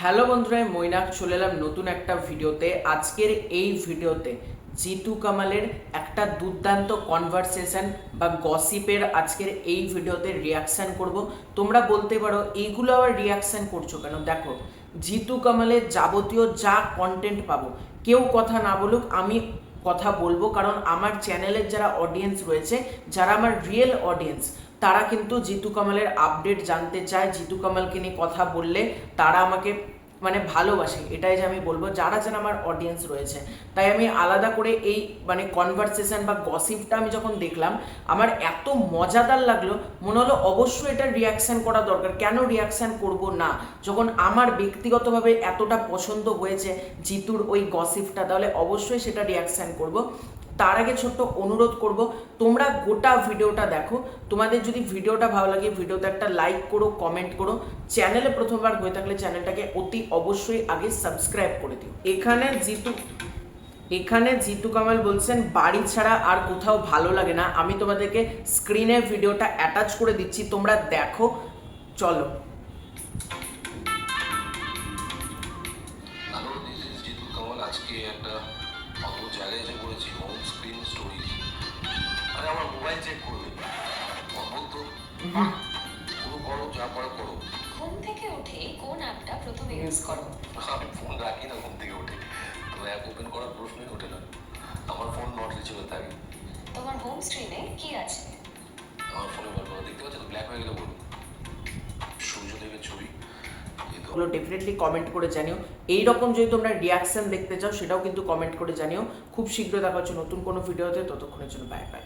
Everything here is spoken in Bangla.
হ্যালো বন্ধুরা, আমি মৈনাক চলে এলাম নতুন একটা ভিডিওতে। আজকের এই ভিডিওতে জিতু কামালের একটা দুর্দান্ত কনভারসেশন বা গসিপের আজকের এই ভিডিওতে রিয়াকশান করব। তোমরা বলতে পারো এইগুলো আবার রিয়াকশান করছো কেন? দেখো, জিতু কামালের যাবতীয় যা কন্টেন্ট পাবো, কেউ কথা না বলুক, আমি কথা বলবো, কারণ আমার চ্যানেলের যারা অডিয়েন্স রয়েছে, যারা আমার রিয়েল অডিয়েন্স, তারা কিন্তু জিতু কামালের আপডেট জানতে চায়। জিতু কামালকে নিয়ে কথা বললে তারা আমাকে ভালোবাসে, এটাই যে আমি বলবো, যারা যারা আমার অডিয়েন্স রয়েছে। তাই আমি আলাদা করে এই কনভারসেশন বা গসিপটা আমি যখন দেখলাম, আমার এত মজাদার লাগলো, মনে হলো অবশ্যই এটা রিয়াকশান করা দরকার। কেন রিয়াকশান করব না? যখন আমার ব্যক্তিগতভাবে এতটা পছন্দ হয়েছে জিতুর ওই গসিপটা, তাহলে অবশ্যই সেটা রিয়াকশান করব। তার আগে ছোট্ট অনুরোধ করব, তোমরা গোটা ভিডিওটা দেখো। তোমাদের যদি ভিডিওটা ভালো লাগে, ভিডিওতে একটা লাইক করো, কমেন্ট করো। চ্যানেলে প্রথমবার হয়ে থাকলে চ্যানেলটাকে অতি অবশ্যই আগে সাবস্ক্রাইব করে দিও। এখানে জিতু কামাল বলছেন বাড়ি ছাড়া আর কোথাও ভালো লাগে না। আমি তোমাদেরকে স্ক্রিনে ভিডিওটা অ্যাটাচ করে দিচ্ছি, তোমরা দেখো। চলো। Hello, this is Jitu Kamal. আজকে একটা অদ্ভুত জায়গায় এসে পড়েছি, হোম স্ক্রিন স্টোরি। আরে আমার মোবাইল চেক করবে, অদ্ভুত তো। পুরো করো, যা করো করো। ঘুম থেকে উঠে কোন অ্যাপটা প্রথমে ইউজ করো? আমি ফোন রাখি না ঘুম থেকে উঠে, তো অ্যাপ ওপেন করার প্রশ্নই ওঠে না। আমার ফোন নট রিচেবল থাকে। তোমার হোম স্ক্রিনে কি আছে? আমার ফোনে বলবো, দেখতে পাচ্ছ তো, ব্ল্যাক হয়ে গেলে বলবো। সূর্যদেবের ছবি। ওগুলো ডেফিনেটলি কমেন্ট করে জানিও। এইরকম যদি তোমরা রিয়াকশন দেখতে চাও, সেটাও কিন্তু কমেন্ট করে জানিও। খুব শীঘ্র দেখা হচ্ছে নতুন কোনো ভিডিওতে। ততক্ষণের জন্য বাই বাই।